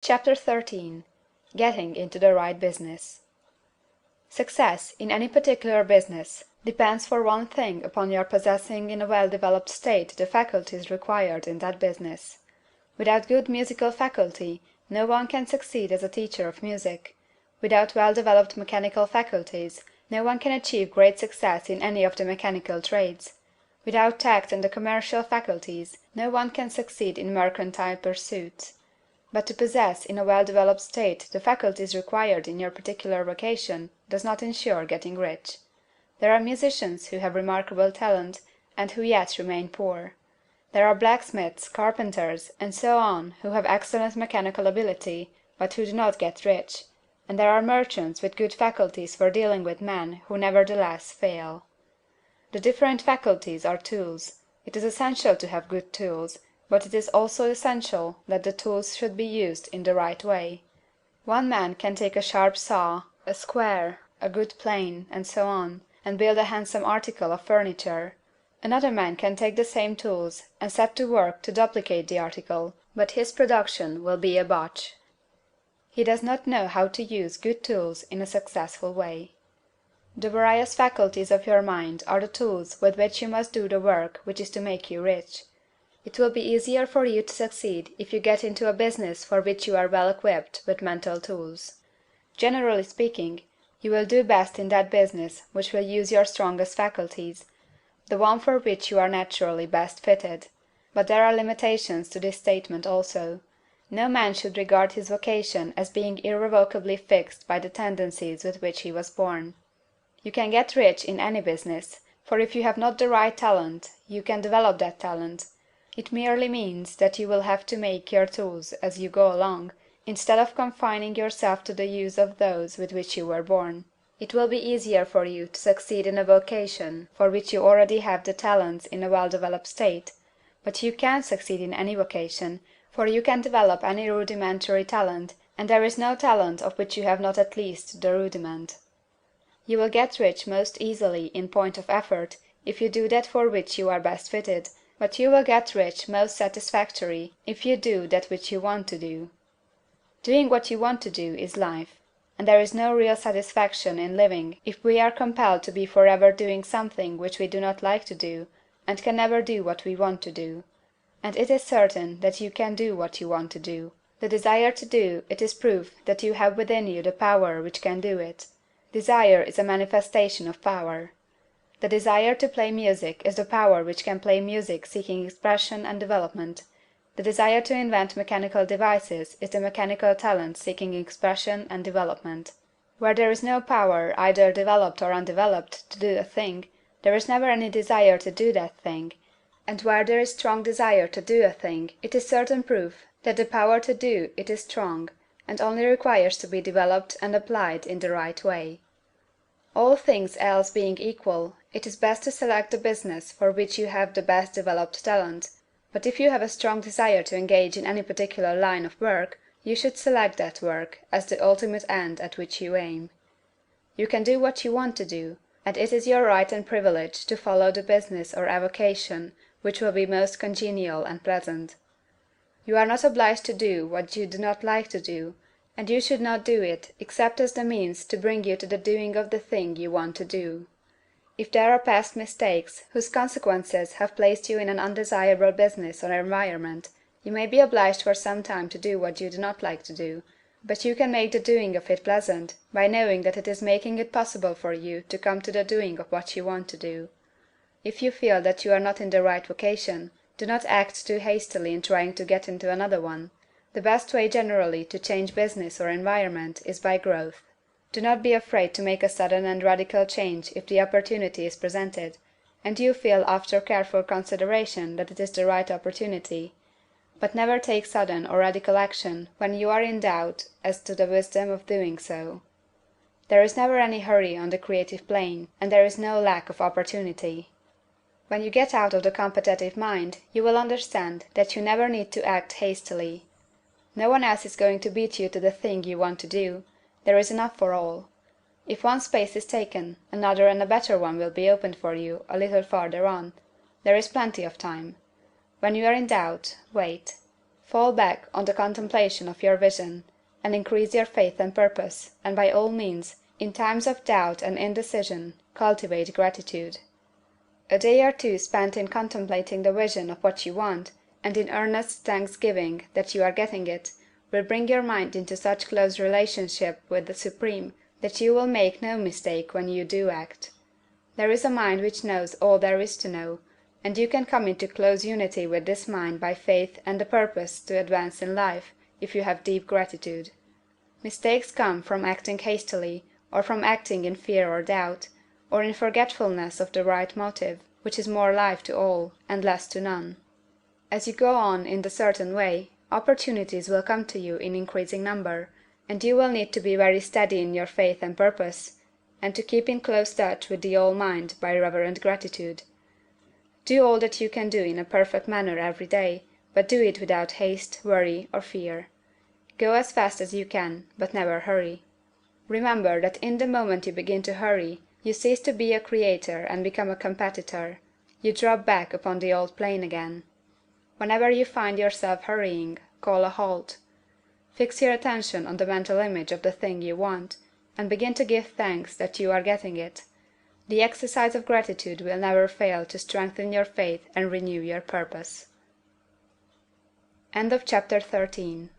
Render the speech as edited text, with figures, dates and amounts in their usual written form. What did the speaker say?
Chapter 13. Getting into the Right Business. Success in any particular business depends for one thing upon your possessing in a well-developed state the faculties required in that business. Without good musical faculty, no one can succeed as a teacher of music. Without well-developed mechanical faculties, no one can achieve great success in any of the mechanical trades. Without tact and the commercial faculties, no one can succeed in mercantile pursuits. But to possess in a well-developed state the faculties required in your particular vocation does not insure getting rich. There are musicians who have remarkable talent, and who yet remain poor. There are blacksmiths, carpenters, and so on who have excellent mechanical ability, but who do not get rich; and there are merchants with good faculties for dealing with men who nevertheless fail. The different faculties are tools. It is essential to have good tools, but it is also essential that the tools should be used in the right way. One man can take a sharp saw, a square, a good plane, and so on, and build a handsome article of furniture. Another man can take the same tools and set to work to duplicate the article, but his production will be a botch. He does not know how to use good tools in a successful way. The various faculties of your mind are the tools with which you must do the work which is to make you rich. It will be easier for you to succeed if you get into a business for which you are well equipped with mental tools. Generally speaking, you will do best in that business which will use your strongest faculties, the one for which you are naturally best fitted. But there are limitations to this statement also. No man should regard his vocation as being irrevocably fixed by the tendencies with which he was born. You can get rich in any business, for if you have not the right talent, you can develop that talent. It merely means that you will have to make your tools as you go along, instead of confining yourself to the use of those with which you were born. It will be easier for you to succeed in a vocation for which you already have the talents in a well-developed state, but you can succeed in any vocation, for you can develop any rudimentary talent, and there is no talent of which you have not at least the rudiment. You will get rich most easily in point of effort if you do that for which you are best fitted, but you will get rich most satisfactory if you do that which you want to do. Doing what you want to do is life, and there is no real satisfaction in living if we are compelled to be forever doing something which we do not like to do, and can never do what we want to do. And it is certain that you can do what you want to do. The desire to do it is proof that you have within you the power which can do it. Desire is a manifestation of power. The desire to play music is the power which can play music seeking expression and development. The desire to invent mechanical devices is the mechanical talent seeking expression and development. Where there is no power, either developed or undeveloped, to do a thing, there is never any desire to do that thing; and where there is strong desire to do a thing, it is certain proof that the power to do it is strong, and only requires to be developed and applied in the right way. All things else being equal, it is best to select the business for which you have the best developed talent; but if you have a strong desire to engage in any particular line of work, you should select that work as the ultimate end at which you aim. You can do what you want to do, and it is your right and privilege to follow the business or avocation which will be most congenial and pleasant. You are not obliged to do what you do not like to do, and you should not do it except as the means to bring you to the doing of the thing you want to do. If there are past mistakes whose consequences have placed you in an undesirable business or environment, you may be obliged for some time to do what you do not like to do, but you can make the doing of it pleasant by knowing that it is making it possible for you to come to the doing of what you want to do. If you feel that you are not in the right vocation, do not act too hastily in trying to get into another one. The best way generally to change business or environment is by growth. Do not be afraid to make a sudden and radical change if the opportunity is presented, and you feel after careful consideration that it is the right opportunity; but never take sudden or radical action when you are in doubt as to the wisdom of doing so. There is never any hurry on the creative plane, and there is no lack of opportunity. When you get out of the competitive mind, you will understand that you never need to act hastily. No one else is going to beat you to the thing you want to do. There is enough for all. If one space is taken, another and a better one will be opened for you a little farther on. There is plenty of time. When you are in doubt, wait. Fall back on the contemplation of your vision, and increase your faith and purpose, and by all means, in times of doubt and indecision, cultivate gratitude. A day or two spent in contemplating the vision of what you want, and in earnest thanksgiving that you are getting it, will bring your mind into such close relationship with the Supreme that you will make no mistake when you do act. There is a mind which knows all there is to know, and you can come into close unity with this mind by faith and the purpose to advance in life, if you have deep gratitude. Mistakes come from acting hastily, or from acting in fear or doubt, or in forgetfulness of the right motive, which is more life to all, and less to none. As you go on in the certain way, opportunities will come to you in increasing number, and you will need to be very steady in your faith and purpose, and to keep in close touch with the All Mind by reverent gratitude. Do all that you can do in a perfect manner every day, but do it without haste, worry, or fear. Go as fast as you can, but never hurry. Remember that in the moment you begin to hurry, you cease to be a creator and become a competitor. You drop back upon the old plane again. Whenever you find yourself hurrying, call a halt. Fix your attention on the mental image of the thing you want, and begin to give thanks that you are getting it. The exercise of gratitude will never fail to strengthen your faith and renew your purpose. End of chapter 13.